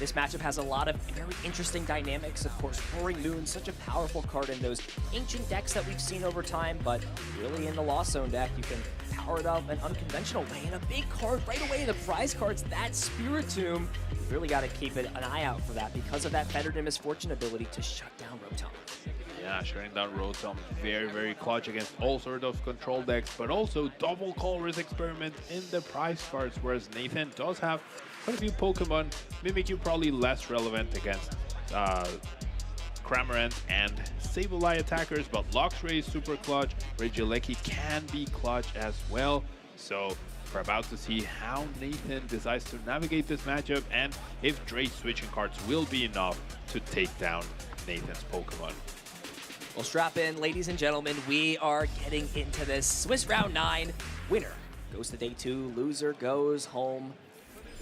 This matchup has a lot of very interesting dynamics. Of course, Roaring Moon, such a powerful card in those ancient decks that we've seen over time, but really in the Lost Zone deck, you can power it up an unconventional way. And a big card right away in the prize cards, that Spiritomb. You've really got to keep an eye out for that because of that Fettered and Misfortune ability to shut down Rotom. Yeah, shutting down Rotom, very, very clutch against all sort of control decks, but also double colorless experiment in the prize cards, whereas Nathan does have quite a few Pokemon, Mimikyu probably less relevant against Cramorant and Sableye attackers, but Luxray is super clutch, Regieleki can be clutch as well, so we're about to see how Nathan decides to navigate this matchup and if Dre's switching cards will be enough to take down Nathan's Pokemon. Well, strap in, ladies and gentlemen. We are getting into this Swiss Round 9. Winner goes to day 2, loser goes home.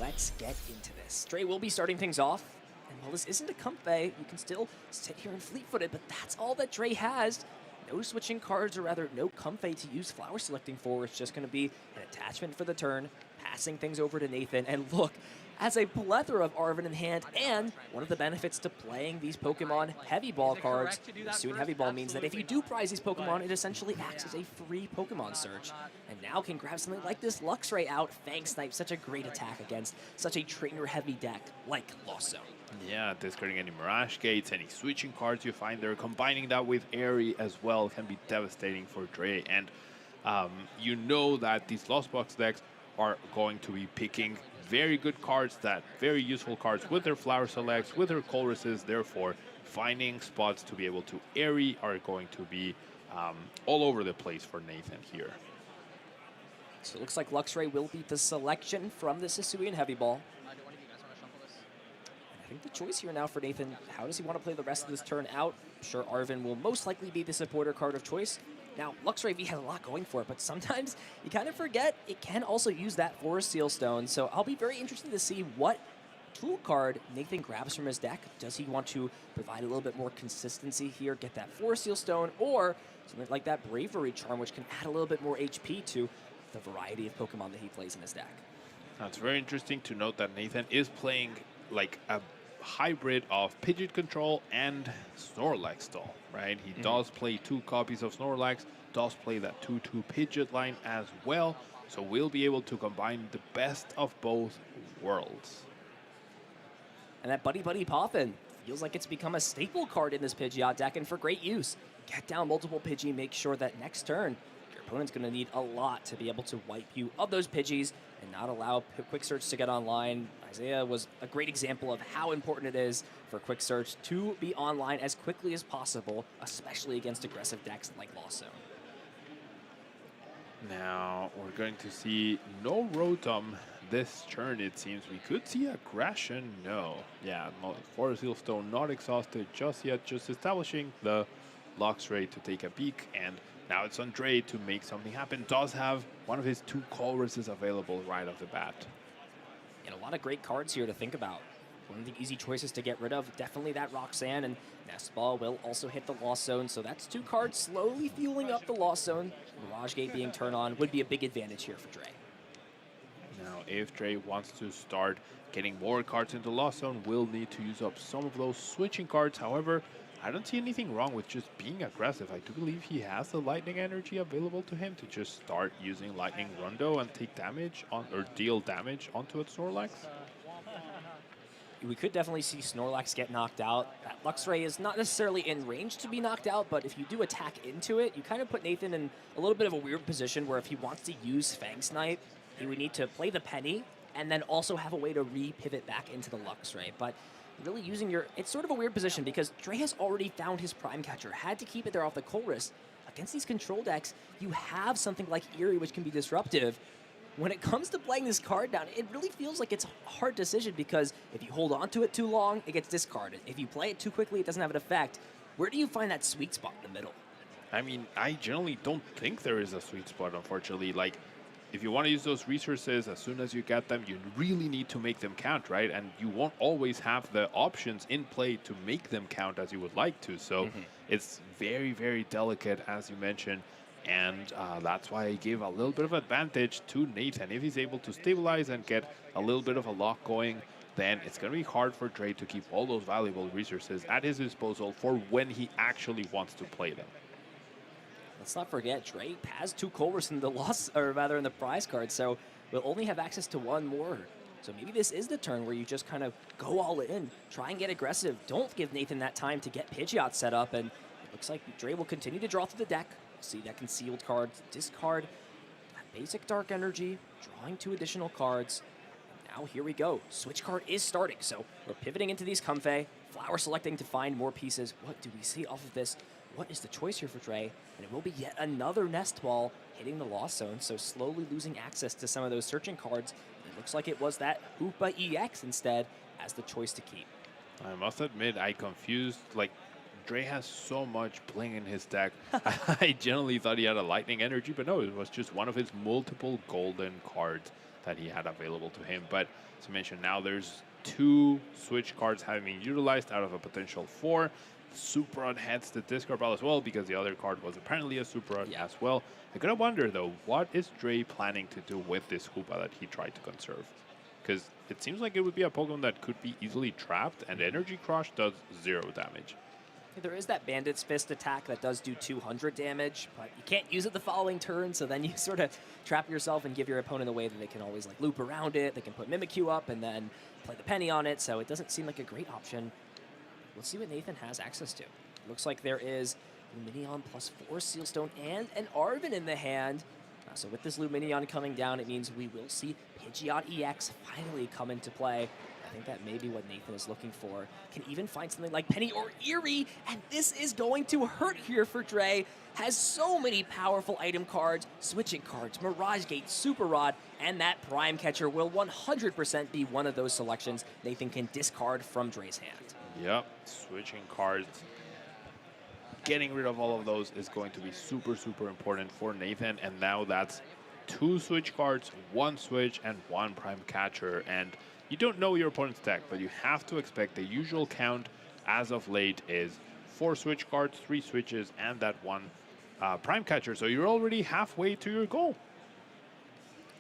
Let's get into this. Dre will be starting things off. And while this isn't a Comfey, you can still sit here and fleet-footed, but that's all that Dre has. No switching cards, or rather no Comfey to use flower selecting for. It's just going to be an attachment for the turn, passing things over to Nathan. And look, has a plethora of Arven in hand, and one of the benefits to playing these Pokemon Heavy Ball cards, Pursuing Heavy Ball means that if you do prize these Pokemon, it essentially acts as a free Pokemon search. And now can grab something like this Luxray out. Fang Snipe, such a great attack against such a trainer-heavy deck like Lost Zone. Yeah, discarding any Mirage Gates, any switching cards you find there, combining that with Airy as well can be devastating for Dre. And you know that these Lost Box decks are going to be picking very good cards, that very useful cards with their flower selects, with their colorises. Therefore, finding spots to be able to Airy are going to be all over the place for Nathan here. So it looks like Luxray will be the selection from the Hisuian Heavy Ball. I think the choice here now for Nathan, how does he want to play the rest of this turn out? I'm sure Arven will most likely be the supporter card of choice. Now, Luxray V has a lot going for it, but sometimes you kind of forget it can also use that Forest Seal Stone. So I'll be very interested to see what tool card Nathan grabs from his deck. Does he want to provide a little bit more consistency here, get that Forest Seal Stone, or something like that Bravery Charm, which can add a little bit more HP to the variety of Pokemon that he plays in his deck? Now, it's very interesting to note that Nathan is playing like a hybrid of Pidgeot Control and Snorlax stall, right? He does play 2 copies of Snorlax, does play that 2/2 Pidgeot line as well, so we'll be able to combine the best of both worlds. And that Buddy Buddy Poffin feels like it's become a staple card in this Pidgeot deck, and for great use. Get down multiple Pidgey, make sure that next turn, your opponent's going to need a lot to be able to wipe you of those Pidgeys and not allow Quick Search to get online. Isaiah was a great example of how important it is for Quick Search to be online as quickly as possible, especially against aggressive decks like Lost Zone. Now, we're going to see no Rotom this turn, it seems. We could see Aggression, no. Yeah, Forest Seal Stone not exhausted just yet, just establishing the Luxray to take a peek, and now it's on Dre to make something happen. Does have one of his 2 colorises available right off the bat. And a lot of great cards here to think about. One of the easy choices to get rid of, definitely that Roxanne, and Nest Ball will also hit the Lost Zone, so that's 2 cards slowly fueling up the Lost Zone. Mirage Gate being turned on would be a big advantage here for Dre. Now, if Dre wants to start getting more cards into Lost Zone, will need to use up some of those switching cards. However, I don't see anything wrong with just being aggressive. I do believe he has the Lightning Energy available to him to just start using Lightning Rondo and take damage on, or deal damage onto a Snorlax. We could definitely see Snorlax get knocked out. That Luxray is not necessarily in range to be knocked out, but if you do attack into it, you kind of put Nathan in a little bit of a weird position where if he wants to use Fang Snipe, he would need to play the Penny and then also have a way to re-pivot back into the Luxray. But really using your... It's sort of a weird position because Dre has already found his Prime Catcher, had to keep it there off the Colress. Against these control decks, you have something like Eerie, which can be disruptive. When it comes to playing this card down, it really feels like it's a hard decision because if you hold on to it too long, it gets discarded. If you play it too quickly, it doesn't have an effect. Where do you find that sweet spot in the middle? I mean, I generally don't think there is a sweet spot, unfortunately. Like, if you want to use those resources, as soon as you get them, you really need to make them count, right? And you won't always have the options in play to make them count as you would like to. So it's very, very delicate, as you mentioned. And that's why I give a little bit of advantage to Nathan. If he's able to stabilize and get a little bit of a lock going, then it's going to be hard for Dre to keep all those valuable resources at his disposal for when he actually wants to play them. Let's not forget, Dre has 2 Colress in the loss, or rather in the prize card, so we'll only have access to 1 more. So maybe this is the turn where you just kind of go all in, try and get aggressive. Don't give Nathan that time to get Pidgeot set up, and it looks like Dre will continue to draw through the deck. See that concealed card, discard that basic Dark Energy, drawing 2 additional cards. Now here we go. Switch card is starting, so we're pivoting into these Comfey. Flower selecting to find more pieces. What do we see off of this? What is the choice here for Dre? And it will be yet another Nest Ball hitting the Lost Zone, so slowly losing access to some of those searching cards. It looks like it was that Hoopa EX instead as the choice to keep. I must admit, I confused, like, Dre has so much bling in his deck. I generally thought he had a Lightning Energy, but no, it was just one of his multiple golden cards that he had available to him. But as I mentioned, now there's 2 switch cards having been utilized out of a potential 4. Super Rod heads the discard pile as well because the other card was apparently a Super Rod as well. I gotta wonder though, what is Dre planning to do with this Hoopa that he tried to conserve? Because it seems like it would be a Pokemon that could be easily trapped, and Energy Crush does 0 damage. There is that Bandit's Fist attack that does do 200 damage, but you can't use it the following turn, so then you sort of trap yourself and give your opponent a way that they can always like loop around it. They can put Mimikyu up and then play the Penny on it, so it doesn't seem like a great option. Let's see what Nathan has access to. Looks like there is Luminion +4 Sealstone and an Arven in the hand. So with this Luminion coming down, it means we will see Pidgeot EX finally come into play. I think that may be what Nathan is looking for. Can even find something like Penny or Eerie, and this is going to hurt here for Dre. Has so many powerful item cards, switching cards, Mirage Gate, Super Rod, and that Prime Catcher will 100% be one of those selections Nathan can discard from Dre's hand. Yep, switching cards. Getting rid of all of those is going to be super, super important for Nathan, and now that's 2 switch cards, 1 switch, and 1 Prime Catcher. And you don't know your opponent's deck, but you have to expect the usual count as of late is 4 switch cards, 3 switches, and that 1 Prime Catcher. So you're already halfway to your goal.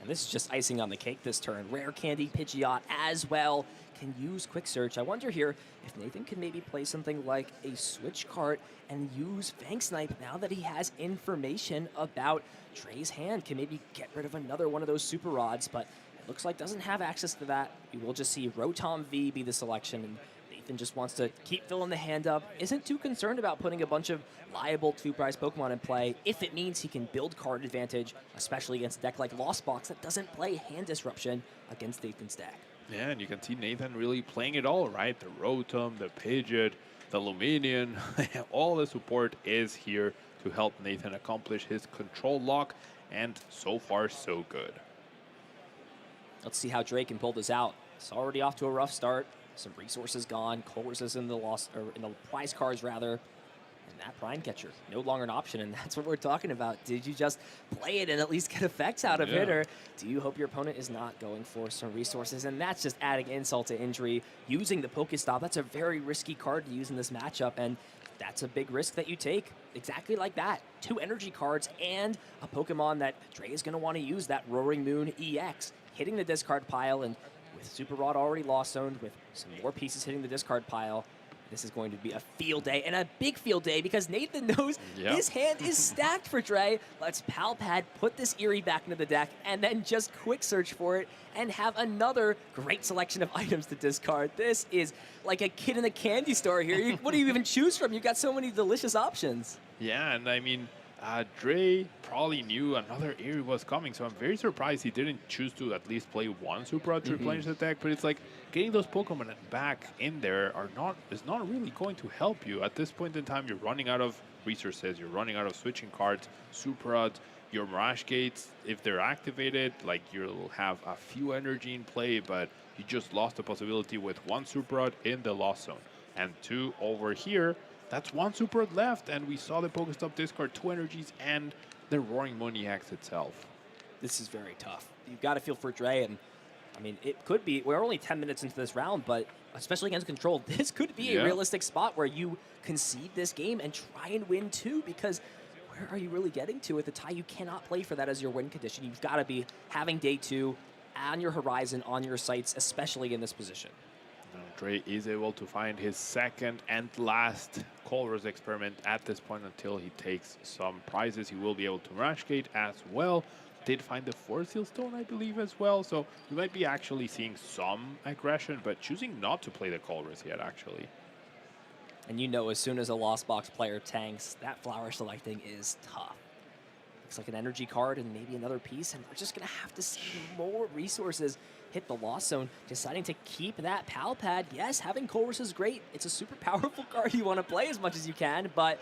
And this is just icing on the cake this turn. Rare Candy Pidgeot as well can use Quick Search. I wonder here if Nathan can maybe play something like a switch card and use Fang Snipe now that he has information about Dre's hand. Can maybe get rid of another one of those Super Rods, but it looks like doesn't have access to that. We will just see Rotom V be the selection, and Nathan just wants to keep filling the hand up. Isn't too concerned about putting a bunch of liable 2-prize Pokemon in play if it means he can build card advantage, especially against a deck like Lost Box that doesn't play hand disruption against Nathan's deck. Yeah, and you can see Nathan really playing it all, right? The Rotom, the Pidgeot, the Luminion, all the support is here to help Nathan accomplish his control lock, and so far, so good. Let's see how Dre can pull this out. It's already off to a rough start. Some resources gone, Colress in the lost, or in the prize cards rather, and that Prime Catcher no longer an option, and that's what we're talking about. Did you just play it and at least get effects out of it, or do you hope your opponent is not going for some resources? And that's just adding insult to injury. Using the Pokestop, that's a very risky card to use in this matchup, and that's a big risk that you take. Exactly like that. 2 energy cards and a Pokemon that Dre is going to want to use, that Roaring Moon EX, hitting the discard pile, and with Super Rod already lost zoned, with some more pieces hitting the discard pile, this is going to be a field day, and a big field day, because Nathan knows his hand is stacked for Dre. Let's Pal Pad, put this Eerie back into the deck, and then just quick search for it, and have another great selection of items to discard. This is like a kid in a candy store here. What do you even choose from? You've got so many delicious options. Yeah, and I mean, Dre probably knew another Eerie was coming, so I'm very surprised he didn't choose to at least play 1 Super Rod to replenish the deck. But it's like getting those Pokemon back in there is not really going to help you. At this point in time, you're running out of resources, you're running out of switching cards, Super Rods, your Mirage Gates. If they're activated, like, you'll have a few energy in play, but you just lost the possibility with 1 Super Rod in the Lost Zone. And 2 over here. That's 1 Super Rod left, and we saw the Pokestop discard 2 energies and the Roaring Moon EX itself. This is very tough. You've got to feel for Dre, and I mean, it could be, we're only 10 minutes into this round, but especially against Control, this could be a realistic spot where you concede this game and try and win 2, because where are you really getting to with the tie? You cannot play for that as your win condition. You've got to be having day 2 on your horizon, on your sights, especially in this position. Now, Dre is able to find his second and last Colress experiment at this point until he takes some prizes. He will be able to Mirage Gate as well. Did find the Force Seal Stone, I believe, as well. So we might be actually seeing some aggression, but choosing not to play the Colress yet, actually. And you know, as soon as a Lost Box player tanks, that flower selecting is tough. Looks like an energy card and maybe another piece, and we're just going to have to see more resources hit the Lost Zone, deciding to keep that Pal Pad. Yes, having Colress is great. It's a super powerful card you want to play as much as you can, but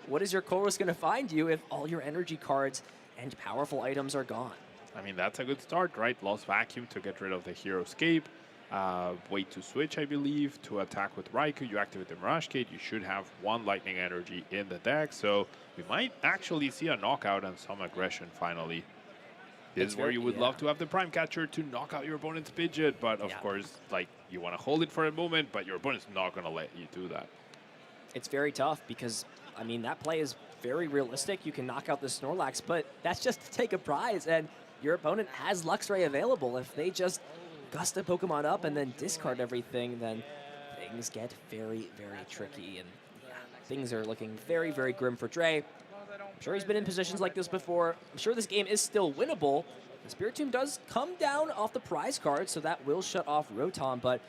what is your Colress going to find you if all your energy cards and powerful items are gone? I mean, that's a good start, right? Lost Vacuum to get rid of the Hero Escape. Wait to switch, I believe, to attack with Raikou. You activate the Mirage Gate. You should have one Lightning Energy in the deck, so we might actually see a knockout and some aggression finally. This is where you would love to have the Prime Catcher to knock out your opponent's Pidgeot, but of course, like, you want to hold it for a moment, but your opponent's not going to let you do that. It's very tough because, I mean, that play is very realistic. You can knock out the Snorlax, but that's just to take a prize, and your opponent has Luxray available. If they just gust a Pokemon up and then discard everything, then things get very, very tricky, and things are looking very, very grim for Dre. I'm sure he's been in positions like this before. I'm sure this game is still winnable. The Spiritomb does come down off the prize card, so that will shut off Rotom, but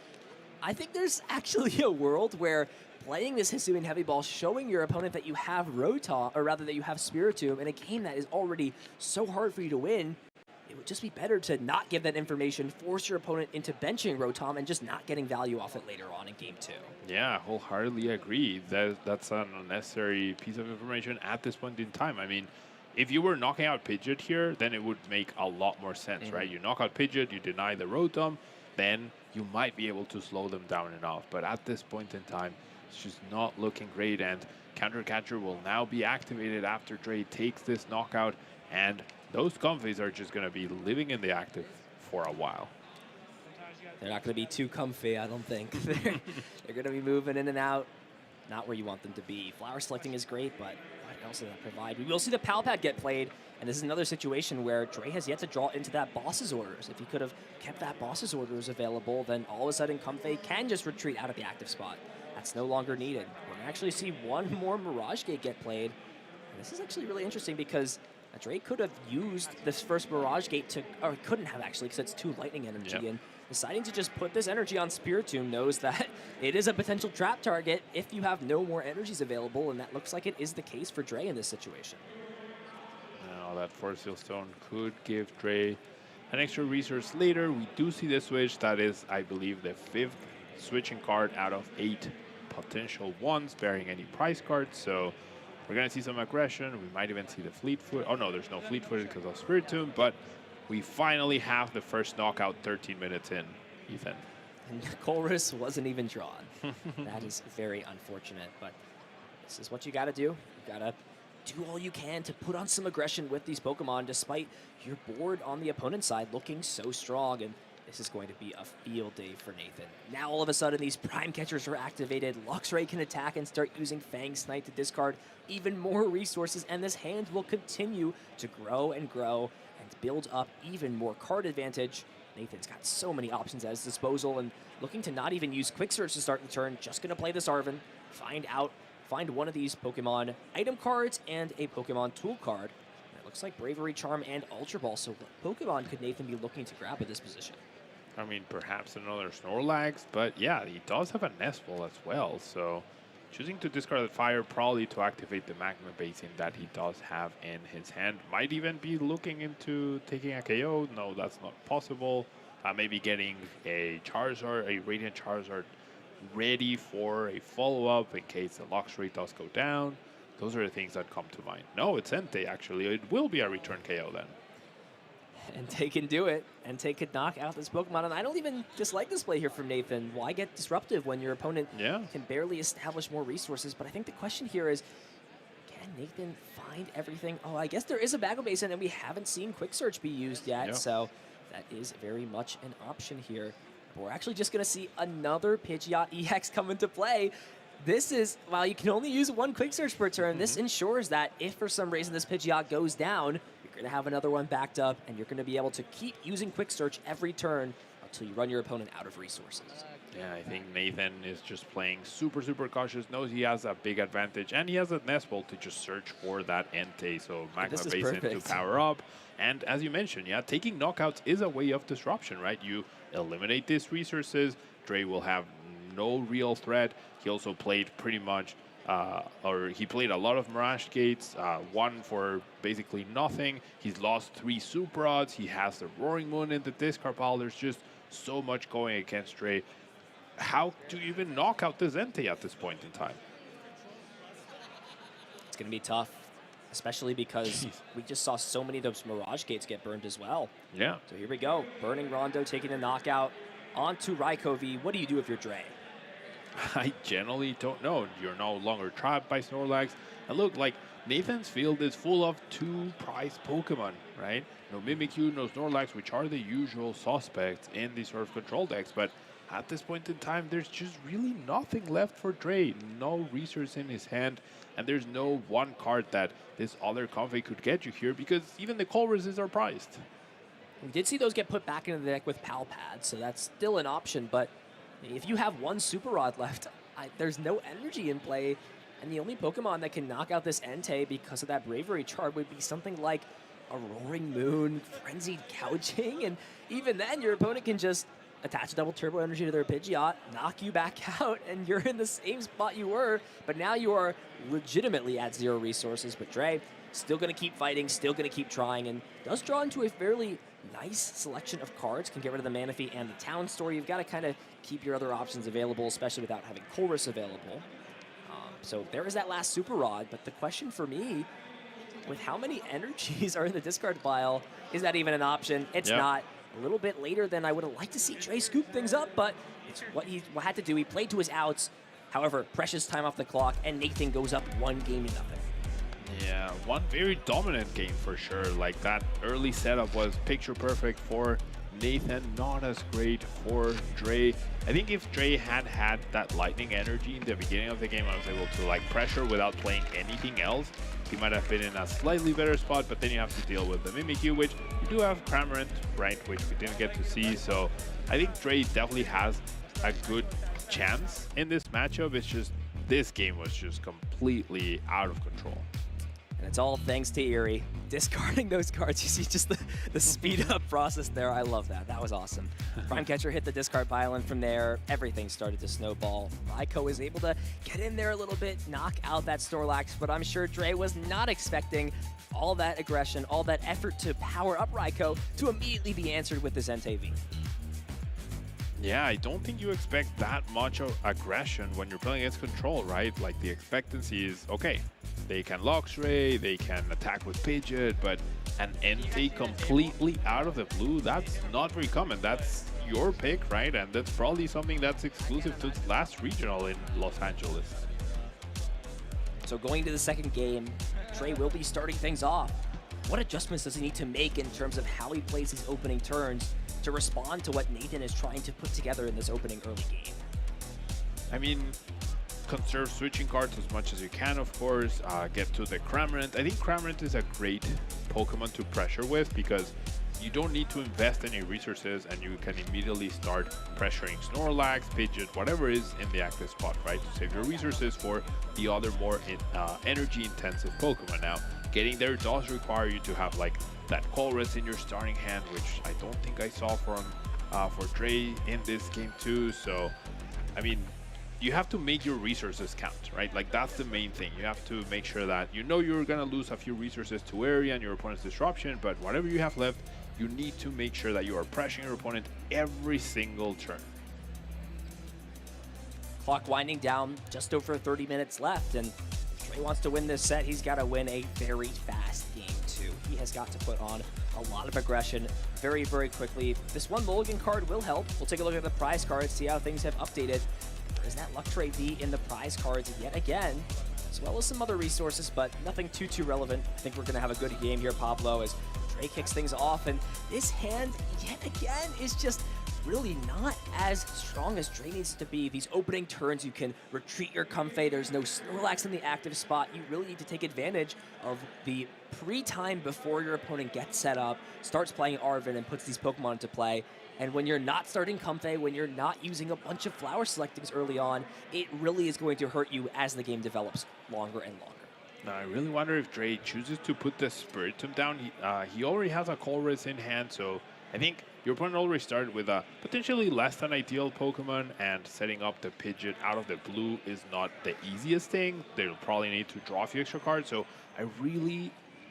I think there's actually a world where playing this Hisuian Heavy Ball, showing your opponent that you have Rotom, or rather that you have Spiritomb, in a game that is already so hard for you to win, it would just be better to not give that information, force your opponent into benching Rotom, and just not getting value off it later on in Game 2. Yeah, wholeheartedly agree. That's an unnecessary piece of information at this point in time. I mean, if you were knocking out Pidgeot here, then it would make a lot more sense, right? You knock out Pidgeot, you deny the Rotom, then you might be able to slow them down enough. But at this point in time, it's just not looking great, and Counter Catcher will now be activated after Dre takes this knockout, and those Comfies are just going to be living in the active for a while. They're not going to be too comfy, I don't think. They're going to be moving in and out, not where you want them to be. Flower selecting is great, but what else does that provide? We will see the Pal Pad get played, and this is another situation where Dre has yet to draw into that Boss's Orders. If he could have kept that Boss's Orders available, then all of a sudden Comfey can just retreat out of the active spot. That's no longer needed. We're going to actually see one more Mirage Gate get played. And this is actually really interesting because Dre could have used this first Mirage Gate to, or couldn't have actually, because it's 2 Lightning Energy, and deciding to just put this energy on Spiritomb knows that it is a potential trap target if you have no more energies available, and that looks like it is the case for Dre in this situation. Now that Force Seal Stone could give Dre an extra resource later. We do see the switch. That is, I believe, the 5th switching card out of 8 potential ones, bearing any prize cards, so we're going to see some aggression. We might even see the Fleet Foot. Oh no, there's no Fleet Foot because of Spiritomb, but we finally have the first knockout 13 minutes in, Ethan. And Colress wasn't even drawn. That is very unfortunate, but this is what you got to do. You got to do all you can to put on some aggression with these Pokemon, despite your board on the opponent's side looking so strong, and this is going to be a field day for Nathan. Now all of a sudden these Prime Catchers are activated. Luxray can attack and start using Fang Snipe to discard even more resources, and this hand will continue to grow and build up even more card advantage. Nathan's got so many options at his disposal, and looking to not even use Quick Search to start the turn, just going to play this Arven, find one of these Pokemon item cards and a Pokemon tool card. And it looks like Bravery Charm and Ultra Ball, so what Pokemon could Nathan be looking to grab at this position? I mean, perhaps another Snorlax, but yeah, he does have a Nest Ball as well, so choosing to discard the Fire probably to activate the Magma Basin that he does have in his hand. Might even be looking into taking a KO. No, that's not possible. Maybe getting a Charizard, a Radiant Charizard ready for a follow-up in case the Luxray does go down. Those are the things that come to mind. No, it's Entei, actually. It will be a return KO then. And Entei can do it. Entei could knock out this Pokemon. And I don't even dislike this play here from Nathan. Why get disruptive when your opponent can barely establish more resources? But I think the question here is, can Nathan find everything? Oh, I guess there is a Magma Basin, and we haven't seen Quick Search be used yet. So that is very much an option here. But we're actually just going to see another Pidgeot EX come into play. This is, while you can only use 1 Quick Search per turn, this ensures that if for some reason this Pidgeot goes down, you're going to have another one backed up, and you're going to be able to keep using Quick Search every turn until you run your opponent out of resources. Yeah, I think Nathan is just playing super cautious, knows he has a big advantage, and he has a Nest Ball to just search for that Entei, so Magma This is Basin to perfect. power up. And as you mentioned, yeah, taking knockouts is a way of disruption, right? You eliminate these resources, Dre will have no real threat. He also played pretty much, or he played a lot of Mirage Gates, one for basically nothing. He's lost 3 Super Odds. He has the Roaring Moon in the discard pile. There's just so much going against Dre. How do you even knock out this Entei at this point in time? It's going to be tough, especially because we just saw so many of those Mirage Gates get burned as well. Yeah. So here we go. Burning Rondo taking a knockout onto Raikou V. What do you do if you're Dre? I generally don't know. You're no longer trapped by Snorlax. And look, like, Nathan's field is full of 2 prized Pokemon, right? No Mimikyu, no Snorlax, which are the usual suspects in these sort of control decks. But at this point in time, there's just really nothing left for Dre. No resource in his hand, and there's no one card that this other config could get you here, because even the Colruses are prized. We did see those get put back into the deck with Pal Pad, so that's still an option. But if you have 1 Super Rod left, there's no energy in play. And the only Pokemon that can knock out this Entei because of that Bravery Charm would be something like a Roaring Moon, Frenzied Couching. And even then, your opponent can just attach a double Turbo Energy to their Pidgeot, knock you back out, and you're in the same spot you were. But now you are legitimately at 0 resources. But Dre, still going to keep fighting, still going to keep trying, and does draw into a fairly nice selection of cards. Can get rid of the Manaphy and the Town Store. You've got to kind of keep your other options available, especially without having Colress available. So there is that last Super Rod, but the question for me, with how many energies are in the discard pile, is that even an option? It's not. A little bit later than I would have liked to see Dre scoop things up, but it's what he had to do. He played to his outs. However, precious time off the clock, and Nathan goes up 1-0. Yeah, one very dominant game for sure. Like, that early setup was picture perfect for Nathan, not as great for Dre. I think if Dre had had that lightning energy in the beginning of the game, I was able to like pressure without playing anything else. He might have been in a slightly better spot, but then you have to deal with the Mimikyu, which you do have Cramorant, right, which we didn't get to see. So I think Dre definitely has a good chance in this matchup. It's just this game was just completely out of control. And it's all thanks to Erie. Discarding those cards, you see just the speed up process there. I love that. That was awesome. Prime Catcher hit the discard pile, and from there, everything started to snowball. Raikou was able to get in there a little bit, knock out that Snorlax, but I'm sure Dre was not expecting all that aggression, all that effort to power up Raikou to immediately be answered with this Entei V. Yeah, I don't think you expect that much of aggression when you're playing against control, right? Like, the expectancy is, okay, they can Luxray, they can attack with Pidgeot, but an Entei completely out of the blue, that's not very common. That's your pick, right? And that's probably something that's exclusive to its last regional in Los Angeles. So going to the second game, Dre will be starting things off. What adjustments does he need to make in terms of how he plays his opening turns to respond to what Nathan is trying to put together in this opening early game? I mean, conserve switching cards as much as you can, of course. Get to the Cramorant. I think Cramorant is a great Pokemon to pressure with because you don't need to invest any resources and you can immediately start pressuring Snorlax, Pidgeot, whatever is in the active spot, right? To save your resources for the other more energy-intensive Pokemon. Now, getting there does require you to have like that Colress in your starting hand, which I don't think I saw from for Dre in this game too. So, I mean, you have to make your resources count, right? Like, that's the main thing. You have to make sure that you know you're gonna lose a few resources to area and your opponent's disruption, but whatever you have left, you need to make sure that you are pressuring your opponent every single turn. Clock winding down, just over 30 minutes left, and if Dre wants to win this set, he's got to win a very fast game too. He has got to put on a lot of aggression very, very quickly. This one mulligan card will help. We'll take a look at the prize cards, see how things have updated. There's that Luxray V in the prize cards yet again, as well as some other resources, but nothing too relevant. I think we're going to have a good game here, Pablo, as Dre kicks things off, and this hand, yet again, is just really not as strong as Dre needs to be. These opening turns, you can retreat your Comfey. There's no Snorlax in the active spot. You really need to take advantage of the pre-time before your opponent gets set up, starts playing Arven, and puts these Pokemon into play. And when you're not starting Comfey, when you're not using a bunch of flower selectings early on, it really is going to hurt you as the game develops longer and longer. Now, I really wonder if Dre chooses to put the Spiritomb down. He already has a Colress in hand, so I think your opponent already started with a potentially less than ideal Pokemon, and setting up the Pidgeot out of the blue is not the easiest thing. They'll probably need to draw a few extra cards, so I really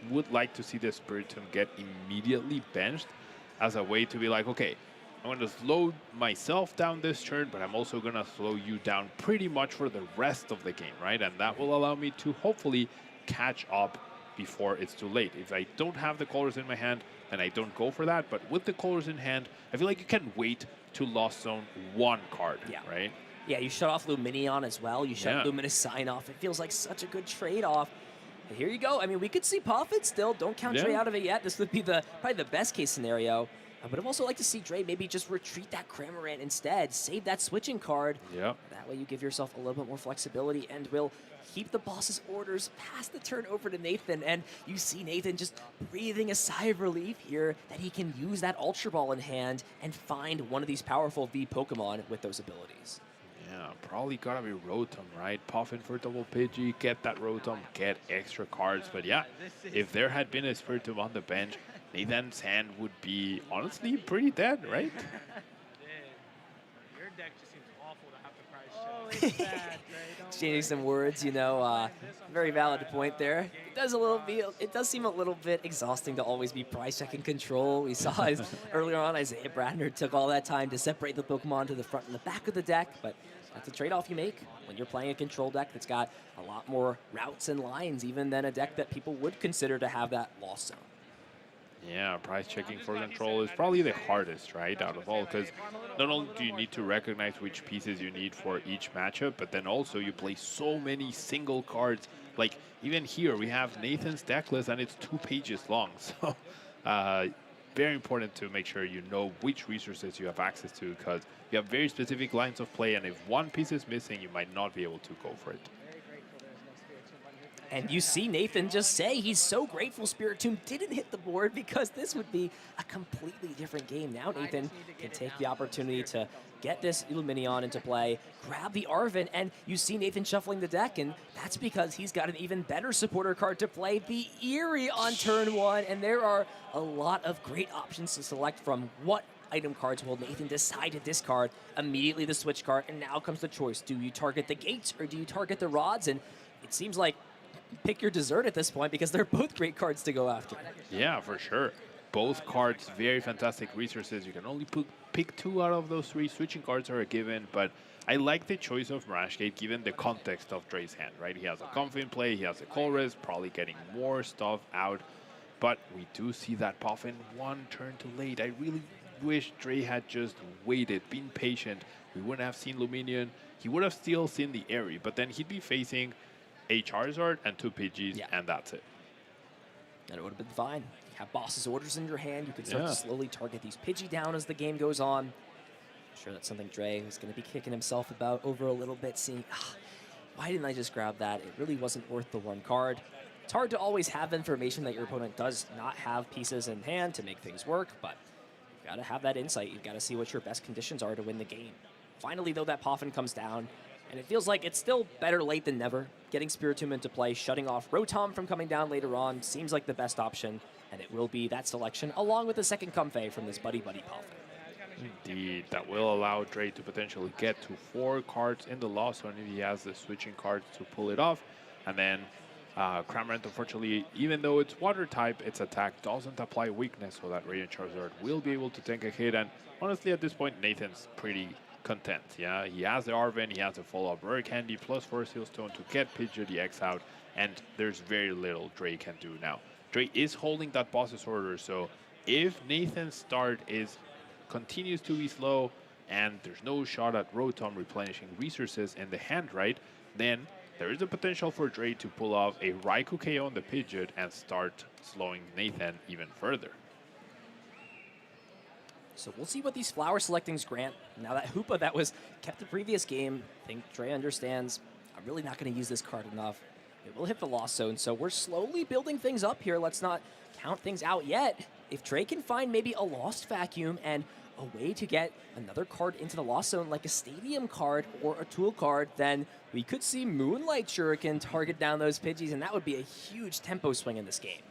would like to see the Spiritomb get immediately benched as a way to be like, okay, I'm going to slow myself down this turn, but I'm also going to slow you down pretty much for the rest of the game, right? And that will allow me to hopefully catch up before it's too late. If I don't have the colors in my hand, then I don't go for that. But with the colors in hand, I feel like you can wait to Lost Zone one card, right? Yeah, you shut off Luminion as well. You shut Luminous Sign off. It feels like such a good trade-off. But here you go. I mean, we could see Poffit still. Don't count Dre out of it yet. This would be probably the best case scenario. But I'd also like to see Dre maybe just retreat that Cramorant instead. Save that switching card. Yep. That way you give yourself a little bit more flexibility and will keep the boss's orders past the turn over to Nathan. And you see Nathan just breathing a sigh of relief here that he can use that Ultra Ball in hand and find one of these powerful V Pokemon with those abilities. Yeah, probably gotta be Rotom, right? Puff in for double Pidgey, get that Rotom, get extra cards. But yeah, if there had been a Spiritomb on the bench, Nathan's hand would be honestly pretty dead, right? Your deck just seems awful to have to price check. Oh, it's bad, Dre. Changing some words, very valid point there. It does seem a little bit exhausting to always be price checking control. We saw earlier on Isaiah Bradner took all that time to separate the Pokemon to the front and the back of the deck, but that's a trade-off you make when you're playing a control deck that's got a lot more routes and lines even than a deck that people would consider to have that Lost Zone. Yeah, price checking for control is probably the hardest, right, out of all, because not only do you need to recognize which pieces you need for each matchup, but then also you play so many single cards. Like, even here, we have Nathan's deck list, and it's 2 pages long. So, very important to make sure you know which resources you have access to, because you have very specific lines of play, and if one piece is missing, you might not be able to go for it. And you see Nathan just say he's so grateful Spiritomb didn't hit the board because this would be a completely different game. Now Nathan can take the opportunity to get this Illuminion into play, grab the Arven, and you see Nathan shuffling the deck, and that's because he's got an even better supporter card to play, the Eerie on turn 1, and there are a lot of great options to select from. What item cards will Nathan decide to discard? Immediately the switch card, and now comes the choice. Do you target the gates or do you target the rods? And it seems like pick your dessert at this point because they're both great cards to go after. Yeah, for sure. Both cards, very fantastic resources. You can only pick 2 out of those 3. Switching cards are a given, but I like the choice of Mirage Gate given the context of Dre's hand, right? He has a Comfey in play, he has a Colress, probably getting more stuff out, but we do see that Puffin 1 turn too late. I really wish Dre had just waited, been patient. We wouldn't have seen Luminion. He would have still seen the Airy, but then he'd be facing a Charizard and 2 Pidgeys, and that's it. And it would have been fine. You have boss's orders in your hand. You can start to slowly target these Pidgey down as the game goes on. I'm sure that's something Dre is going to be kicking himself about over a little bit, seeing, why didn't I just grab that? It really wasn't worth the 1 card. It's hard to always have information that your opponent does not have pieces in hand to make things work, but you've got to have that insight. You've got to see what your best conditions are to win the game. Finally, though, that Puffin comes down. And it feels like it's still better late than never. Getting Spiritomb into play, shutting off Rotom from coming down later on seems like the best option, and it will be that selection along with the second Comfey from this Buddy Puffin. Indeed, that will allow Dre to potentially get to 4 cards in the Lost Zone if he has the switching cards to pull it off. And then Cramorant, unfortunately, even though it's water type, its attack doesn't apply weakness, so that Radiant Charizard will be able to take a hit. And honestly, at this point, Nathan's pretty content. Yeah, he has the Arven, he has a follow-up Rare Candy plus Force Heal Stone to get Pidgeot the X out, and there's very little Dre can do now. Dre is holding that boss's order, so if Nathan's start continues to be slow and there's no shot at Rotom replenishing resources in the hand, right, then there is a potential for Dre to pull off a Raikou KO on the Pidgeot and start slowing Nathan even further. So we'll see what these flower selectings grant. Now that Hoopa that was kept the previous game, I think Dre understands, I'm really not going to use this card enough. It will hit the Lost Zone, so we're slowly building things up here. Let's not count things out yet. If Dre can find maybe a Lost Vacuum and a way to get another card into the Lost Zone, like a Stadium card or a Tool card, then we could see Moonlight Shuriken target down those Pidgeys, and that would be a huge tempo swing in this game.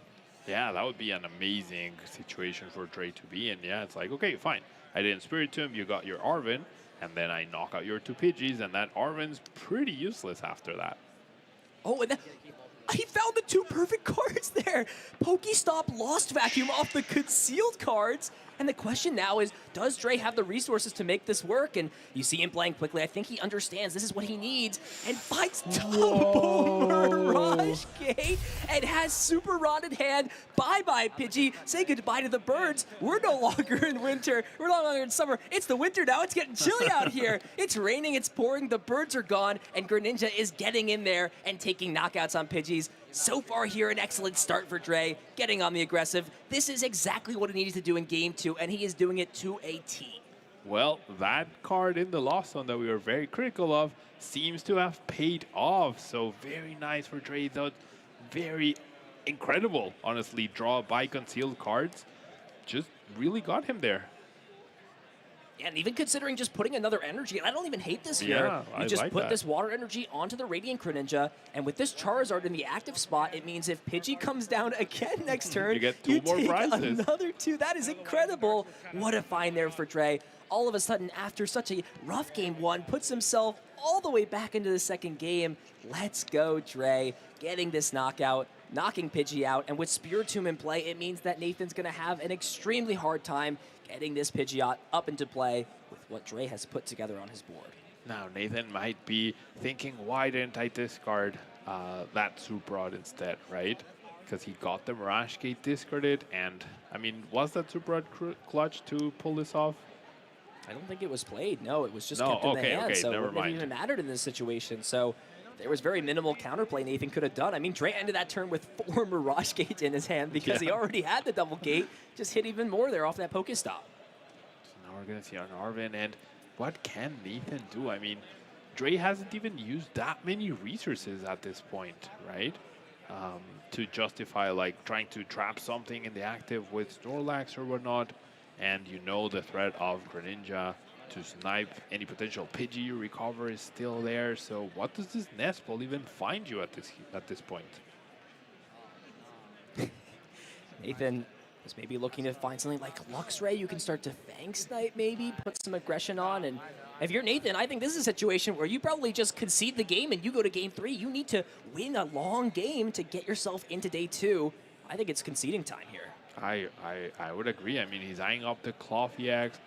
Yeah, that would be an amazing situation for Dre to be in. Yeah, it's like, okay, fine. I didn't Spirit Tomb, you got your Arven, and then I knock out your 2 Pidgeys, and that Arven's pretty useless after that. Oh, and he found the 2 perfect cards there. Pokestop Lost Vacuum off the concealed cards. And the question now is, does Dre have the resources to make this work? And you see him playing quickly. I think he understands this is what he needs. And fights double Mirage Gate and has Super Rod in hand. Bye-bye, Pidgey. Say goodbye to the birds. We're no longer in winter. We're no longer in summer. It's the winter now. It's getting chilly out here. It's raining. It's pouring. The birds are gone. And Greninja is getting in there and taking knockouts on Pidgeys. So far here, an excellent start for Dre, getting on the aggressive. This is exactly what he needed to do in Game 2, and he is doing it to a T. Well, that card in the Lost Zone that we were very critical of seems to have paid off. So very nice for Dre, though. Very incredible, honestly, draw by concealed cards. Just really got him there. And even considering just putting another energy, and I don't even hate this here. Yeah, You I just like put that. this water energy onto the Radiant Greninja, and with this Charizard in the active spot, it means if Pidgey comes down again next turn, You get 2 more take prizes. another 2. That is incredible. What a find there for Dre. All of a sudden, after such a rough Game 1, puts himself all the way back into the second game. Let's go, Dre. Getting this knockout, knocking Pidgey out, and with Spiritomb in play, it means that Nathan's going to have an extremely hard time getting this Pidgeot up into play with what Dre has put together on his board. Now, Nathan might be thinking, why didn't I discard that Super Rod instead, right? Because he got the Mirage Gate discarded, and, I mean, was that Super Rod clutch to pull this off? I don't think it was played. No, it was just No, kept in the okay, hand, okay, so it never wouldn't have mind. even mattered in this situation. So there was very minimal counterplay Nathan could have done. I mean, Dre ended that turn with 4 Mirage Gates in his hand because he Yeah. already had the double gate. Just hit even more there off that Pokestop. So now we're going to see on Arven, and what can Nathan do? I mean, Dre hasn't even used that many resources at this point, right? To justify, like, trying to trap something in the active with Snorlax or whatnot, and you know the threat of Greninja to snipe any potential Pidgey you recover is still there. So what does this Nest Ball even find you at this point? Nathan was maybe looking to find something like Luxray. You can start to Fang Snipe maybe, put some aggression on. And if you're Nathan, I think this is a situation where you probably just concede the game and you go to Game 3. You need to win a long game to get yourself into Day 2. I think it's conceding time here. I would agree. I mean, he's eyeing up the Clothie X,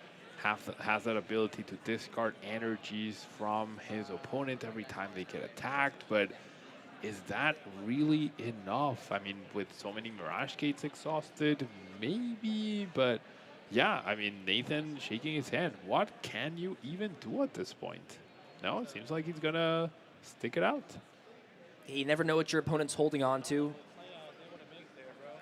has that ability to discard energies from his opponent every time they get attacked, but is that really enough? I mean, with so many Mirage Gates exhausted, maybe, but yeah, I mean, Nathan shaking his head. What can you even do at this point? No, it seems like he's gonna stick it out. You never know what your opponent's holding on to.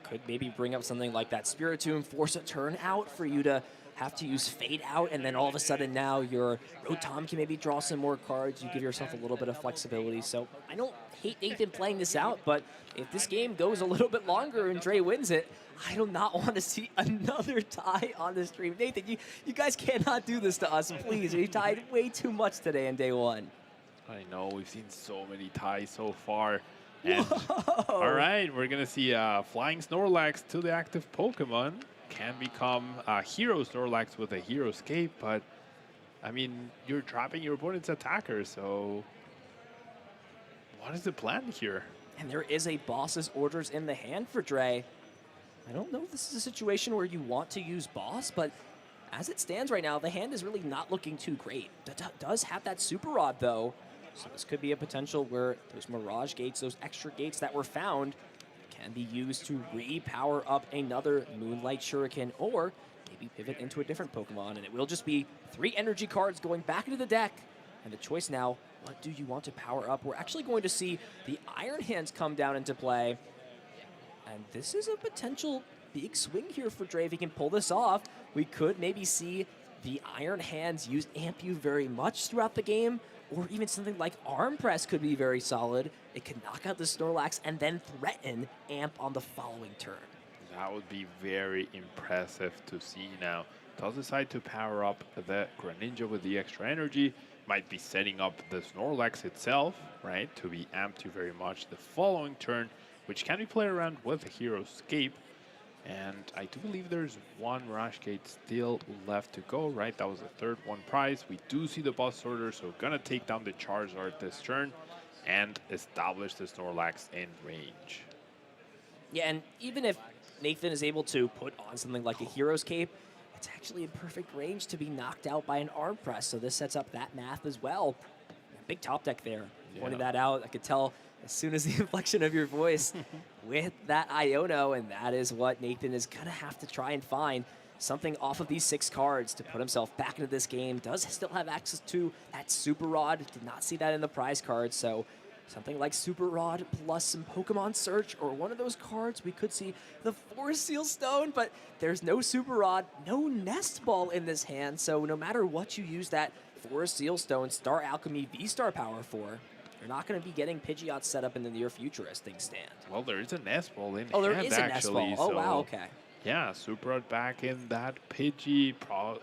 Could maybe bring up something like that Spiritomb, force a turn out for you to have to use Fade Out, and then all of a sudden now your Rotom can maybe draw some more cards. You give yourself a little bit of flexibility. So I don't hate Nathan playing this out, but if this game goes a little bit longer and Dre wins it, I do not want to see another tie on the stream. Nathan, you guys cannot do this to us, please. You tied way too much today in Day 1. I know, we've seen so many ties so far. And all right, we're going to see Flying Snorlax to the active Pokemon. Can become a Hero Snorlax with a Hero Escape, but, I mean, you're trapping your opponent's attacker, so what is the plan here? And there is a boss's orders in the hand for Dre. I don't know if this is a situation where you want to use boss, but as it stands right now, the hand is really not looking too great. Does have that Super Rod, though. So this could be a potential where those Mirage Gates, those extra gates that were found, can be used to re-power up another Moonlight Shuriken, or maybe pivot into a different Pokemon, and it will just be 3 energy cards going back into the deck. And the choice now, what do you want to power up? We're actually going to see the Iron Hands come down into play. And this is a potential big swing here for Dre if he can pull this off. We could maybe see the Iron Hands use Amp You very much throughout the game, or even something like Arm Press could be very solid. It could knock out the Snorlax and then threaten Amp on the following turn. That would be very impressive to see now. does decide to power up the Greninja with the extra energy. Might be setting up the Snorlax itself, right, to be amped to very much the following turn, which can be played around with the Hero's Cape. And I do believe there's one Mirage Gate still left to go, right? That was the third one prize. We do see the boss sorter, so gonna take down the Charizard this turn and establish the Snorlax in range. Yeah, and even if Nathan is able to put on something like a Hero's Cape, it's actually in perfect range to be knocked out by an arm press, so this sets up that math as well. Big top deck there. Pointing that out, I could tell as soon as the inflection of your voice with that Iono, and that is what Nathan is going to have to try and find. Something off of these 6 cards to put himself back into this game. Does still have access to that Super Rod. Did not see that in the prize card, so something like Super Rod plus some Pokemon Search, or one of those cards. We could see the Forest Seal Stone, but there's no Super Rod, no Nest Ball in this hand, so no matter what you use that Forest Seal Stone, Star Alchemy, V-Star power for, you're not going to be getting Pidgeot set up in the near future as things stand. Well, there is a Nest Ball in hand, there is a actually. Nest Ball. Oh, so wow, okay. yeah, Super Rod back in that Pidgey,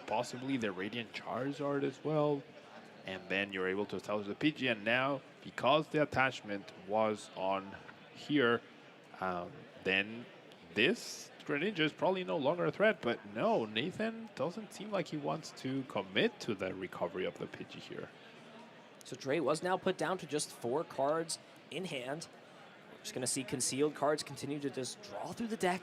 possibly the Radiant Charizard as well. And then you're able to establish the Pidgey, and now, because the attachment was on here, then this Greninja is probably no longer a threat. But no, Nathan doesn't seem like he wants to commit to the recovery of the Pidgey here. So Dre was now put down to just 4 cards in hand. We're just going to see concealed cards continue to just draw through the deck,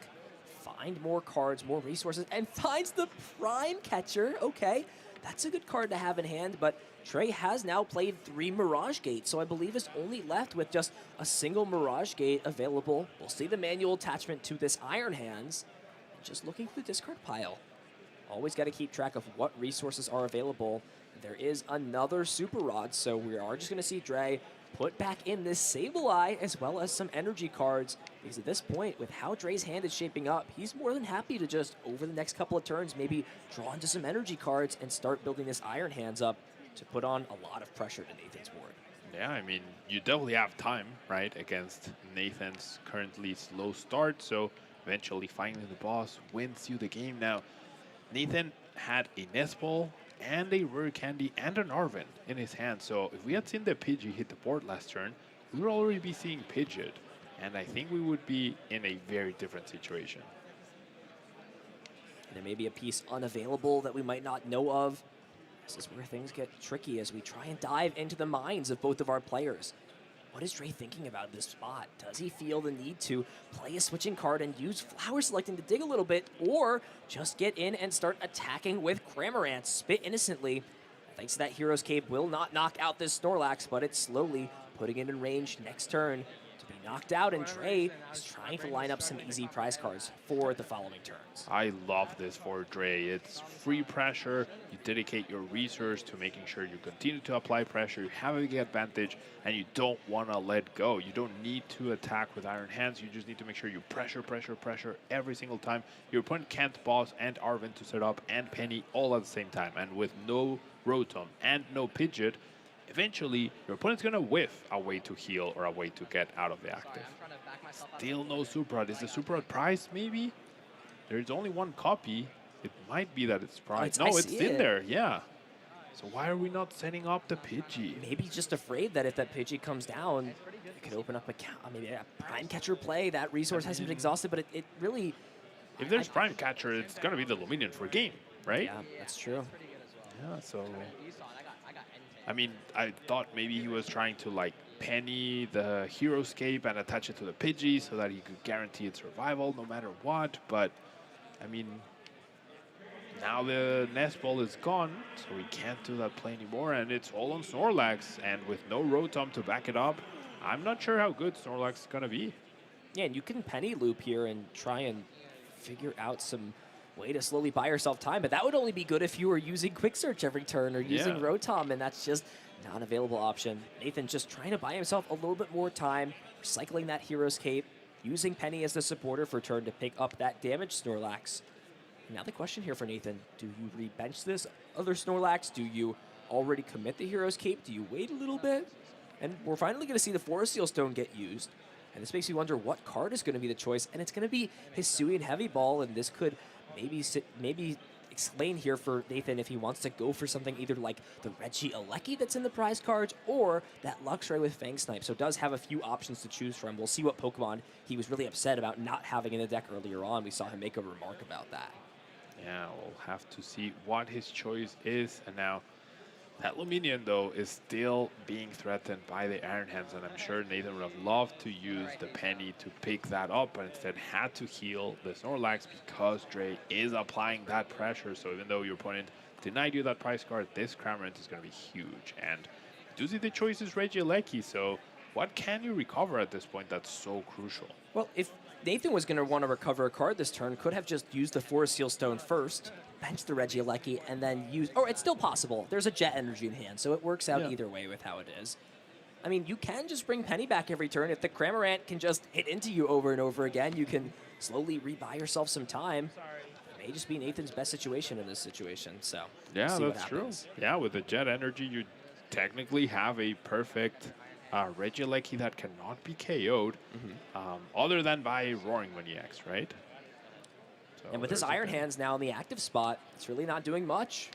find more cards, more resources, and finds the Prime Catcher. Okay, that's a good card to have in hand, but Trey has now played 3 Mirage Gates, so I believe is only left with just a single Mirage Gate available. We'll see the manual attachment to this Iron Hands. Just looking through the discard pile. Always got to keep track of what resources are available. There is another Super Rod, so we are just going to see Dre put back in this Sableye as well as some energy cards, because at this point, with how Dre's hand is shaping up, he's more than happy to just, over the next couple of turns, maybe draw into some energy cards and start building this Iron Hands up to put on a lot of pressure to Nathan's board. Yeah, I mean, you definitely have time, right, against Nathan's currently slow start, so eventually finding the boss wins you the game. Now, Nathan had a Nest Ball and a Rare Candy and an Arven in his hand, so if we had seen the Pidgey hit the board last turn, we would already be seeing Pidgeot, and I think we would be in a very different situation. There may be a piece unavailable that we might not know of. This is where things get tricky as we try and dive into the minds of both of our players. What is Dre thinking about this spot? Does he feel the need to play a switching card and use Flower Selecting to dig a little bit, or just get in and start attacking with Cramorant? Spit innocently. Thanks to that Hero's Cape, will not knock out this Snorlax, but it's slowly putting it in range next turn to be knocked out, and Dre is trying to line up some easy prize cards for the following turns. I love this for Dre. It's free pressure. You dedicate your resource to making sure you continue to apply pressure. You have a big advantage, and you don't want to let go. You don't need to attack with Iron Hands. You just need to make sure you pressure every single time. Your opponent can't boss and Arven to set up and Penny all at the same time. And with no Rotom and no Pidgeot, eventually your opponent's going to whiff a way to heal or a way to get out of the active. Still no Super Rod. Is the Super Rod prized, maybe? There's only one copy. It might be that it's prized. No, it's in there, yeah. So why are we not setting up the Pidgey? Maybe just afraid that if that Pidgey comes down, it could open up a maybe a Prime Catcher play. That resource hasn't been exhausted, but it really... If there's Prime Catcher, it's going to be the Luminion for game, right? Yeah, that's true. Yeah, so... I mean, I thought maybe he was trying to, like, penny the Hero's Cape and attach it to the Pidgey so that he could guarantee its survival no matter what, but, I mean, now the Nest Ball is gone, so we can't do that play anymore, and it's all on Snorlax, and with no Rotom to back it up, I'm not sure how good Snorlax is going to be. Yeah, and you can penny loop here and try and figure out some way to slowly buy yourself time, but that would only be good if you were using Quick Search every turn or using Rotom, and that's just not an available option. Nathan just trying to buy himself a little bit more time, recycling that Hero's Cape, using Penny as the supporter for turn to pick up that damaged Snorlax. Now the question here for Nathan, do you re-bench this other Snorlax? Do you already commit the Hero's Cape? Do you wait a little bit? And we're finally going to see the Forest Seal Stone get used. And this makes me wonder what card is going to be the choice, and it's going to be Hisuian Heavy Ball, and this could maybe explain here for Nathan if he wants to go for something either like the Reggie Alecki that's in the prize cards or that Luxray with Fang Snipe. So does have a few options to choose from. We'll see what Pokemon he was really upset about not having in the deck earlier on. We saw him make a remark about that. Yeah, we'll have to see what his choice is. And now that Luminion, though, is still being threatened by the Iron Hands, and I'm sure Nathan would have loved to use the Penny to pick that up, but instead had to heal the Snorlax because Dre is applying that pressure. So even though your opponent denied you that prize card, this Cramorant is going to be huge. And you do see the choice is Regieleki, so what can you recover at this point that's so crucial? Well, if Nathan was going to want to recover a card this turn, could have just used the Forest Seal Stone first, bench the Regieleki, and then use... Or it's still possible. There's a Jet Energy in hand, so it works out either way with how it is. I mean, you can just bring Penny back every turn. If the Cramorant can just hit into you over and over again, you can slowly rebuy yourself some time. It may just be Nathan's best situation in this situation, so yeah, see that's true. Yeah, with the Jet Energy, you technically have a perfect Regieleki that cannot be KO'd, other than by Roaring when he acts, right? So and with his Iron Hands now in the active spot, it's really not doing much.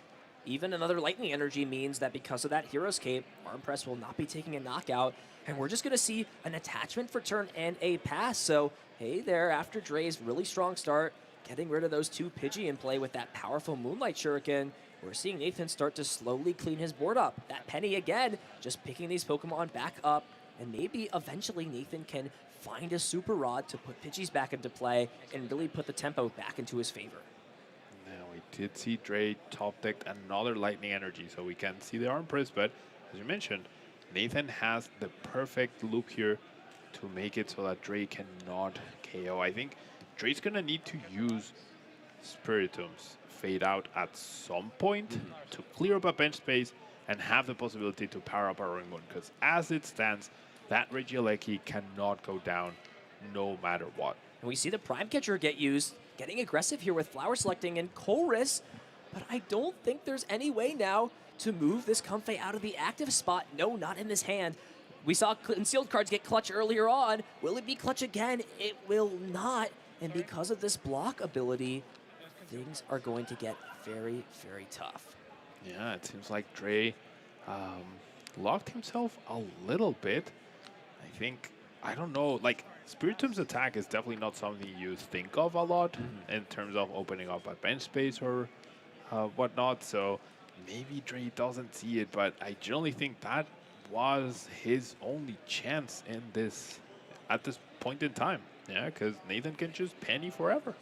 Even another Lightning Energy means that because of that Hero's Cape, Arm Press will not be taking a knockout, and we're just going to see an attachment for turn and a pass. So, hey there, after Dre's really strong start, getting rid of those two Pidgey in play with that powerful Moonlight Shuriken, we're seeing Nathan start to slowly clean his board up. That Penny again, just picking these Pokemon back up, and maybe eventually Nathan can find a Super Rod to put Pidgeys back into play and really put the tempo back into his favor. Now we did see Dre top decked another Lightning Energy, so we can see the Arm Press, but as you mentioned, Nathan has the perfect look here to make it so that Dre cannot KO. I think Dre's gonna need to use Spiritom's Fade Out at some point to clear up a bench space and have the possibility to power up a Roaring Moon, because as it stands, that Regieleki cannot go down no matter what. And we see the Prime Catcher get used, getting aggressive here with Flower Selecting and Colress, but I don't think there's any way now to move this Comfey out of the active spot. No, not in this hand. We saw Concealed cards get clutch earlier on. Will it be clutch again? It will not. And because of this block ability, things are going to get very, very tough. Yeah, it seems like Dre locked himself a little bit. I think, I don't know, like, Spiritom's attack is definitely not something you think of a lot in terms of opening up a bench space or whatnot, so maybe Dre doesn't see it, but I generally think that was his only chance in this, at this point in time. Yeah, because Nathan can just Penny forever.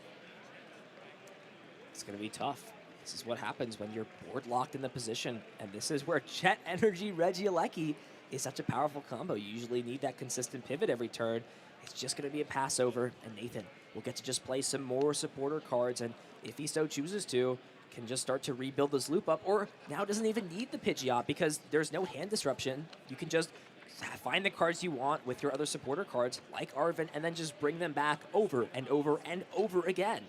It's going to be tough. This is what happens when you're board locked in the position, and this is where Jet Energy Regieleki is such a powerful combo. You usually need that consistent pivot every turn. It's just going to be a pass over, and Nathan will get to just play some more supporter cards, and if he so chooses to, can just start to rebuild this loop up, or now doesn't even need the Pidgeot because there's no hand disruption. You can just find the cards you want with your other supporter cards, like Arven, and then just bring them back over and over and over again.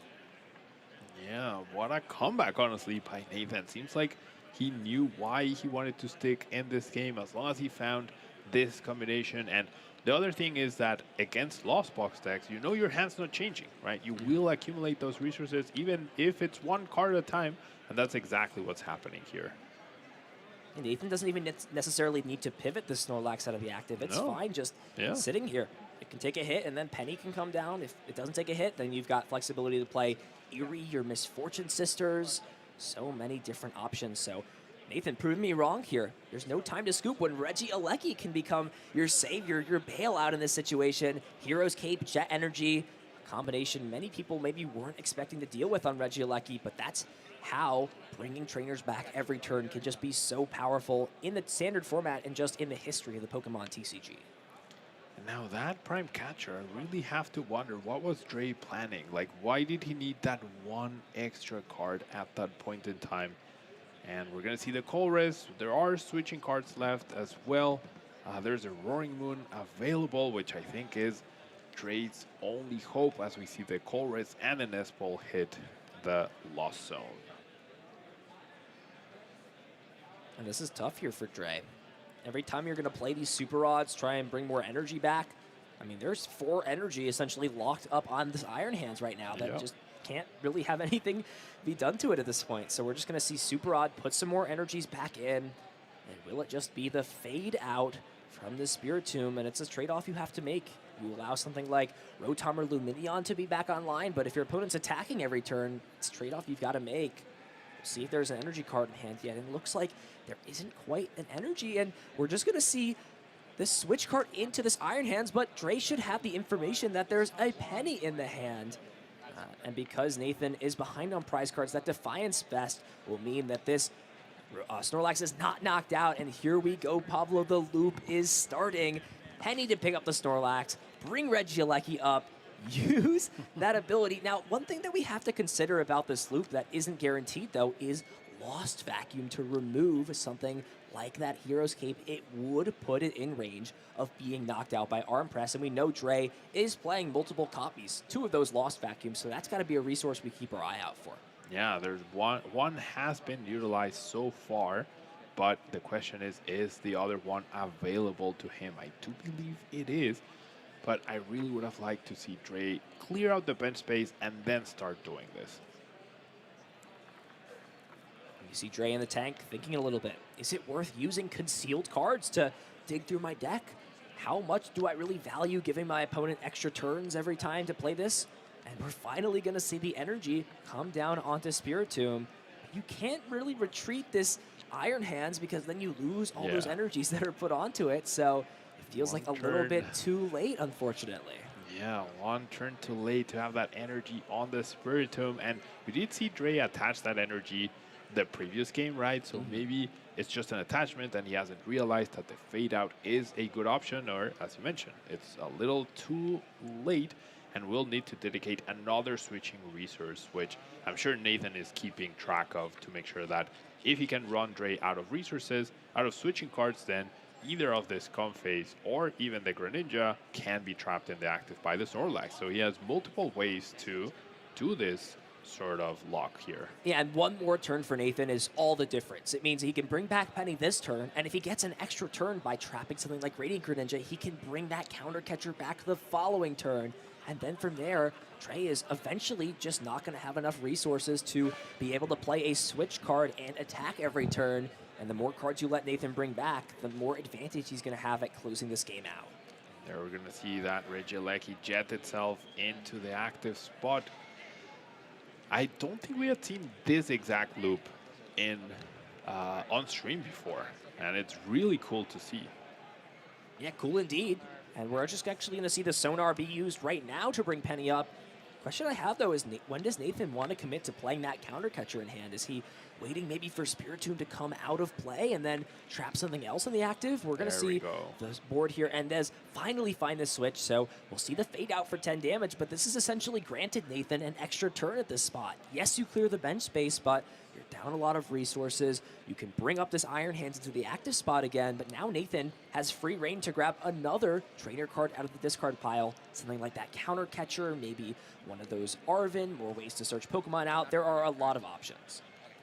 Yeah, what a comeback, honestly, by Nathan. Seems like he knew why he wanted to stick in this game as long as he found this combination. And the other thing is that against Lost Box decks, you know your hand's not changing, right? You will accumulate those resources even if it's one card at a time, and that's exactly what's happening here. And Nathan doesn't even necessarily need to pivot the Snorlax out of the active. It's fine just sitting here. It can take a hit, and then Penny can come down. If it doesn't take a hit, then you've got flexibility to play Eerie, your Misfortune Sisters. So many different options. So Nathan proved me wrong here. There's no time to scoop when Regieleki can become your savior, your bailout in this situation. Hero's Cape, Jet Energy, combination many people maybe weren't expecting to deal with on Regieleki, but that's how bringing trainers back every turn can just be so powerful in the standard format and just in the history of the Pokemon TCG. And now that Prime Catcher, I really have to wonder, what was Dre planning? Like, why did he need that one extra card at that point in time? And we're going to see the Colress. There are switching cards left as well. There's a Roaring Moon available, which I think is Dre's only hope as we see the Colress and an Espol hit the Lost Zone. And this is tough here for Dre. Every time you're going to play these Super Rods, try and bring more energy back. I mean, there's 4 energy essentially locked up on this Iron Hands right now that just can't really have anything be done to it at this point. So we're just going to see Super Odd put some more energies back in. And will it just be the fade out from the Spiritomb? And it's a trade-off you have to make. You allow something like Rotom or Lumineon to be back online, but if your opponent's attacking every turn, it's a trade-off you've got to make. We'll see if there's an energy card in hand yet, and it looks like there isn't quite an energy, and we're just going to see this switch card into this Iron Hands, but Dre should have the information that there's a penny in the hand. And because Nathan is behind on prize cards, that Defiance Vest will mean that this Snorlax is not knocked out, and here we go, Pablo. The loop is starting. Penny to pick up the Snorlax, bring Regieleki up, use that ability. Now, one thing that we have to consider about this loop that isn't guaranteed, though, is Lost Vacuum to remove something like that Hero's Cape. It would put it in range of being knocked out by Arm Press, and we know Dre is playing multiple copies, 2 of those Lost Vacuums, so that's got to be a resource we keep our eye out for. Yeah, there's one has been utilized so far, but the question is the other one available to him? I do believe it is, but I really would have liked to see Dre clear out the bench space and then start doing this. You see Dre in the tank thinking a little bit. Is it worth using concealed cards to dig through my deck? How much do I really value giving my opponent extra turns every time to play this? And we're finally going to see the energy come down onto Spiritomb. You can't really retreat this Iron Hands because then you lose all those energies that are put onto it. So it feels like a little bit too late, unfortunately. Yeah, one turn too late to have that energy on the Spiritomb. And we did see Dre attach that energy the previous game, right? So maybe it's just an attachment and he hasn't realized that the fade out is a good option, or as you mentioned, it's a little too late and we'll need to dedicate another switching resource, which I'm sure Nathan is keeping track of to make sure that if he can run Dre out of resources, out of switching cards, then either of this Comphase or even the Greninja can be trapped in the active by the Snorlax. So he has multiple ways to do this sort of lock here. Yeah, and one more turn for Nathan is all the difference. It means he can bring back Penny this turn, and if he gets an extra turn by trapping something like Radiant Greninja, he can bring that counter catcher back the following turn. And then from there, Trey is eventually just not going to have enough resources to be able to play a switch card and attack every turn. And the more cards you let Nathan bring back, the more advantage he's going to have at closing this game out. There we're going to see that Regieleki jet itself into the active spot. I don't think we had seen this exact loop in on stream before, and it's really cool to see. Yeah, cool indeed. And we're just actually going to see the Sonar be used right now to bring Penny up. Question I have, though, is when does Nathan want to commit to playing that counter catcher in hand? Is he waiting maybe for Spiritomb to come out of play and then trap something else in the active? We're going to see the board here. Endez finally find the switch, so we'll see the fade out for 10 damage, but this is essentially granted Nathan an extra turn at this spot. Yes, you clear the bench space, but you're down a lot of resources. You can bring up this Iron Hands into the active spot again, but now Nathan has free reign to grab another trainer card out of the discard pile. Something like that counter catcher, maybe one of those Arven, more ways to search Pokemon out. There are a lot of options.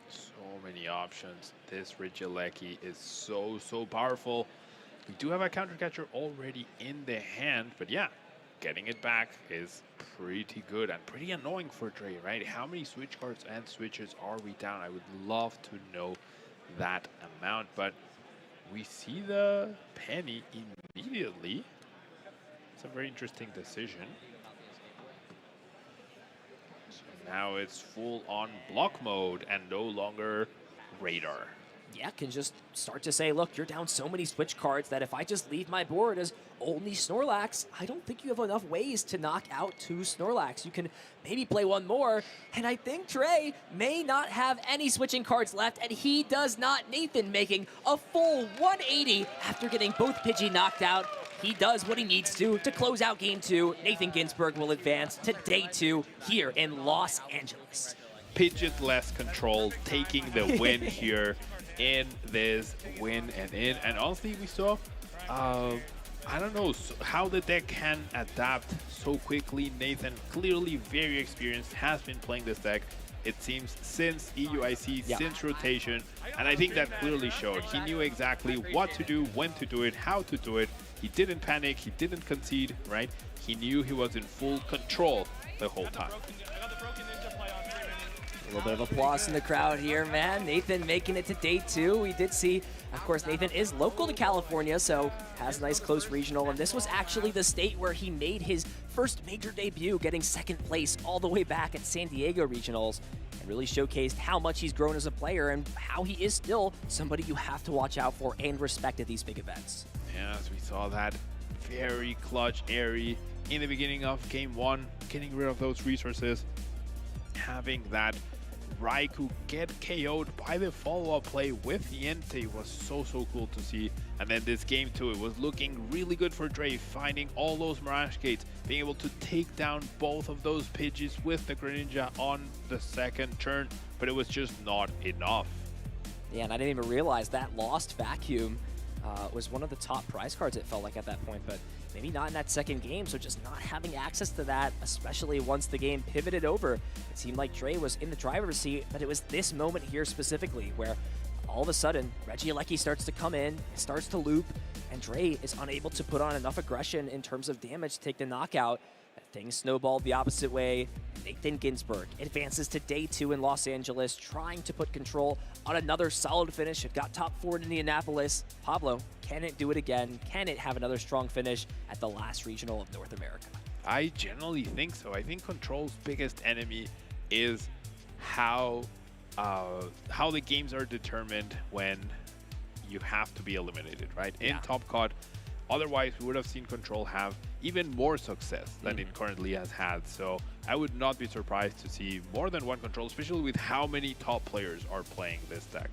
So many options. This Regieleki is so powerful. We do have a counter catcher already in the hand, but yeah, getting it back is pretty good and pretty annoying for Dre, right? How many switch cards and switches are we down? I would love to know that amount, but we see the Penny immediately. It's a very interesting decision. So now it's full on block mode and no longer radar. Yeah, can just start to say, look, you're down so many switch cards that if I just leave my board as only Snorlax, I don't think you have enough ways to knock out 2 Snorlax. You can maybe play one more, and I think Trey may not have any switching cards left, and he does not. Nathan making a full 180 after getting both Pidgey knocked out. He does what he needs to close out Game 2. Nathan Ginsburg will advance to Day 2 here in Los Angeles. Pidgeot-less control, taking the win here in this win and in. And honestly, we saw, I don't know how the deck can adapt so quickly. Nathan, clearly very experienced, has been playing this deck, it seems, since EUIC, since rotation. And I think that clearly showed. He knew exactly what to do, when to do it, how to do it. He didn't panic, he didn't concede, right? He knew he was in full control the whole time. A little bit of applause in the crowd here, man. Nathan making it to day 2. We did see, of course, Nathan is local to California, so has a nice close regional. And this was actually the state where he made his first major debut, getting 2nd place all the way back at San Diego Regionals. And really showcased how much he's grown as a player and how he is still somebody you have to watch out for and respect at these big events. Yeah, as we saw that very clutch Airy in the beginning of game 1, getting rid of those resources, having that Raikou get KO'd by the follow-up play with the Entei was so cool to see. And then this game 2, it was looking really good for Dre, finding all those Mirage Gates, being able to take down both of those Pidgeys with the Greninja on the 2nd turn, but it was just not enough. Yeah, and I didn't even realize that Lost Vacuum was one of the top prize cards, it felt like, at that point, but maybe not in that 2nd game, so just not having access to that, especially once the game pivoted over. It seemed like Dre was in the driver's seat, but it was this moment here specifically where all of a sudden, Regieleki starts to come in, starts to loop, and Dre is unable to put on enough aggression in terms of damage to take the knockout. Things snowballed the opposite way. Nathan Ginsburg advances to day 2 in Los Angeles, trying to put control on another solid finish. It got top 4 in Indianapolis. Pablo, can it do it again? Can it have another strong finish at the last regional of North America? I generally think so. I think Control's biggest enemy is how the games are determined when you have to be eliminated, right? In Top Cod, otherwise we would have seen Control have even more success than it currently has had. So I would not be surprised to see more than one Control, especially with how many top players are playing this deck.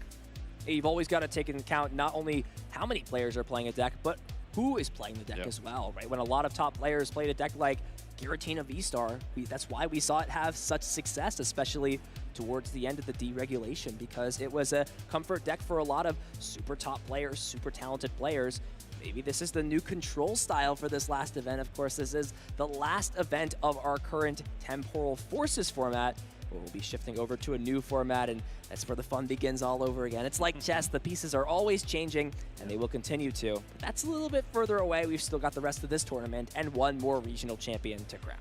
You've always got to take into account not only how many players are playing a deck, but who is playing the deck as well, right? When a lot of top players played a deck like Giratina V-Star, that's why we saw it have such success, especially towards the end of the deregulation, because it was a comfort deck for a lot of super top players, super talented players. Maybe this is the new Control style for this last event. Of course, this is the last event of our current Temporal Forces format, where we'll be shifting over to a new format, and that's where the fun begins all over again. It's like chess, the pieces are always changing, and they will continue to. But that's a little bit further away. We've still got the rest of this tournament and one more regional champion to crown.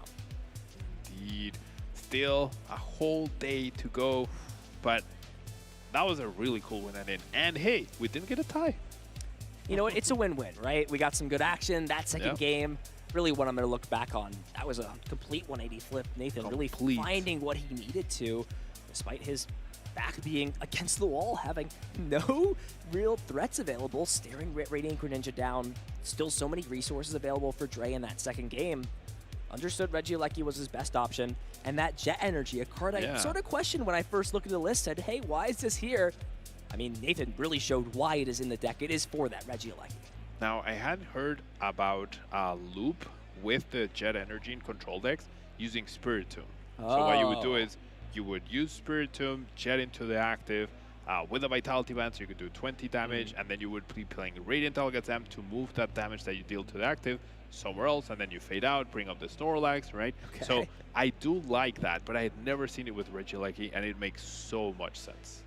Indeed. Still a whole day to go, but that was a really cool win at the end. And hey, we didn't get a tie. You know what? It's a win-win, right? We got some good action. That 2nd game, really what I'm going to look back on. That was a complete 180 flip. Nathan really finding what he needed to, despite his back being against the wall, having no real threats available, staring Radiant Greninja down. Still so many resources available for Dre in that 2nd game. Understood Regieleki was his best option. And that Jet Energy, a card I sort of questioned when I first looked at the list, said, hey, why is this here? I mean, Nathan really showed why it is in the deck. It is for that Regieleki. Now, I had heard about Loop with the Jet Energy in Control decks using Spiritomb. So what you would do is you would use Spiritomb, Jet into the active, with a Vitality Band, so you could do 20 damage, and then you would be playing Radiant Alakazam to move that damage that you deal to the active somewhere else, and then you fade out, bring up the Snorlax, right? Okay. So I do like that, but I had never seen it with Regieleki, and it makes so much sense.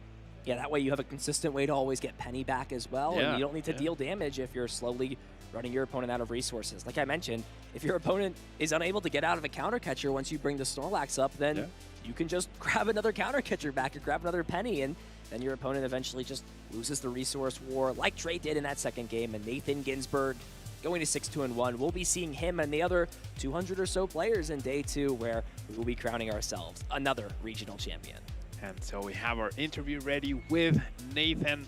Yeah, that way you have a consistent way to always get Penny back as well, and you don't need to deal damage if you're slowly running your opponent out of resources. Like I mentioned, if your opponent is unable to get out of a counter catcher once you bring the Snorlax up, then you can just grab another counter catcher back or grab another Penny, and then your opponent eventually just loses the resource war like Dre did in that 2nd game. And Nathan Ginsburg going to 6-2-1. We'll be seeing him and the other 200 or so players in day 2, where we will be crowning ourselves another regional champion. And so we have our interview ready with Nathan.